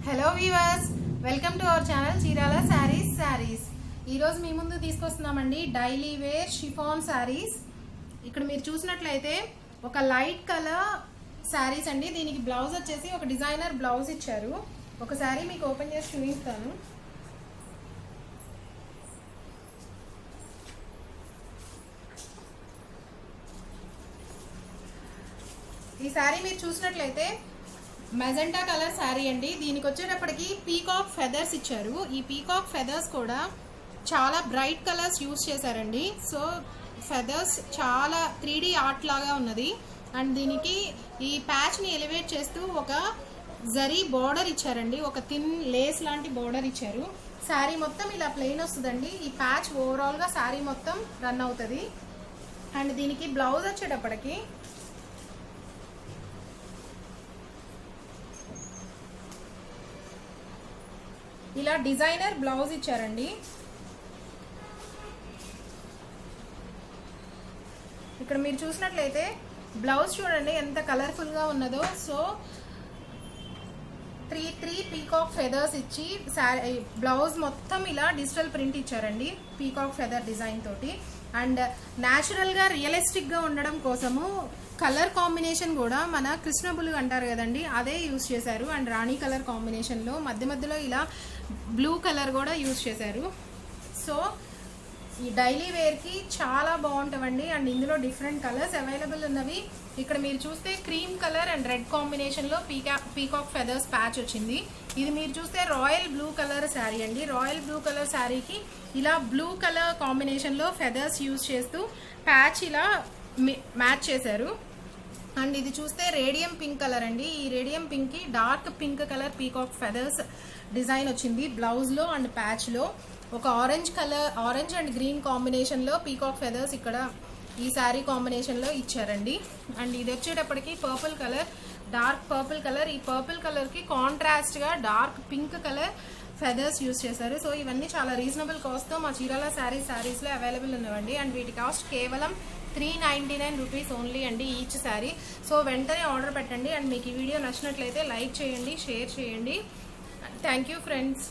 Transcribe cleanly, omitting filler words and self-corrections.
Hello viewers, welcome to our channel Chirala saris. ఈరోజు మీ ముందు తీసుకొస్తున్నామండి daily wear chiffon saris. ఇక్కడ మీరు చూసినట్లయితే ఒక లైట్ కలర్ శారీస్ అండి. దీనికి బ్లౌజ్ వచ్చేసి ఒక డిజైనర్ బ్లౌజ్ ఇచ్చారు. ఒక శారీ మీకు ఓపెన్ చేసి చూపిస్తాను. ఈ శారీ మీరు చూసినట్లయితే మెజెంటా కలర్ శారీ అండి. దీనికి వచ్చేటప్పటికి పీకాక్ ఫెదర్స్ ఇచ్చారు. ఈ పీకాక్ ఫెదర్స్ కూడా చాలా బ్రైట్ కలర్స్ యూజ్ చేశారండి. సో ఫెదర్స్ చాలా 3D ఆర్ట్ లాగా ఉన్నది. అండ్ దీనికి ఈ ప్యాచ్ని ఎలివేట్ చేస్తూ ఒక జరీ బోర్డర్ ఇచ్చారండి. ఒక థిన్ లేస్ లాంటి బోర్డర్ ఇచ్చారు. శారీ మొత్తం ఇలా ప్లెయిన్ వస్తుందండి. ఈ ప్యాచ్ ఓవరాల్గా శారీ మొత్తం రన్ అవుతుంది. అండ్ దీనికి బ్లౌజ్ వచ్చేటప్పటికి ఇలా డిజైనర్ బ్లౌజ్ ఇచ్చారండి. ఇక్కడ మీరు చూసినట్లయితే బ్లౌజ్ చూడండి ఎంత కలర్ఫుల్గా ఉన్నదో. సో 3 పీకాక్ ఫెదర్స్ ఇచ్చి బ్లౌజ్ మొత్తం ఇలా డిజిటల్ ప్రింట్ ఇచ్చారండి పీకాక్ ఫెదర్ డిజైన్ తోటి. అండ్ న్యాచురల్గా రియలిస్టిక్గా ఉండడం కోసము కలర్ కాంబినేషన్ కూడా మన కృష్ణబులు అంటారు కదండి, అదే యూజ్ చేశారు. అండ్ రాణి కలర్ కాంబినేషన్లో మధ్యలో ఇలా బ్లూ కలర్ కూడా యూజ్ చేశారు. సో ఈ డైలీ వేర్కి చాలా బాగుంటావండి. అండ్ ఇందులో డిఫరెంట్ కలర్స్ అవైలబుల్ ఉన్నవి. ఇక్కడ మీరు చూస్తే క్రీమ్ కలర్ అండ్ రెడ్ కాంబినేషన్లో పీకాక్ ఫెదర్స్ ప్యాచ్ వచ్చింది. ఇది మీరు చూస్తే రాయల్ బ్లూ కలర్ శారీ అండి. రాయల్ బ్లూ కలర్ శారీకి ఇలా బ్లూ కలర్ కాంబినేషన్లో ఫెదర్స్ యూజ్ చేస్తూ ప్యాచ్ ఇలా మ్యాచ్ చేశారు. అండ్ ఇది చూస్తే రేడియం పింక్ కలర్ అండి. ఈ రేడియం పింక్కి dark pink colour peacock feathers design వచ్చింది బ్లౌజ్లో అండ్ ప్యాచ్లో. ఒక ఆరెంజ్ అండ్ గ్రీన్ కాంబినేషన్లో పీకాక్ ఫెదర్స్ ఇక్కడ ఈ శారీ కాంబినేషన్లో ఇచ్చారండి. అండ్ ఇది వచ్చేటప్పటికి purple colour, dark purple colour. ఈ పర్పుల్ కలర్కి కాంట్రాస్ట్గా dark pink colour feathers use చేశారు. సో ఇవన్నీ చాలా రీజనబుల్ కాస్ట్తో మా చీరాల శారీస్లో అవైలబుల్ ఉన్నవండి. అండ్ వీటి కాస్ట్ కేవలం 399 రూపీస్ ఓన్లీ అండి ఈచ్ శారీ. సో వెంటనే ఆర్డర్ పెట్టండి. అండ్ మీకు ఈ వీడియో నచ్చినట్లయితే లైక్ చేయండి, షేర్ చేయండి. Thank you friends.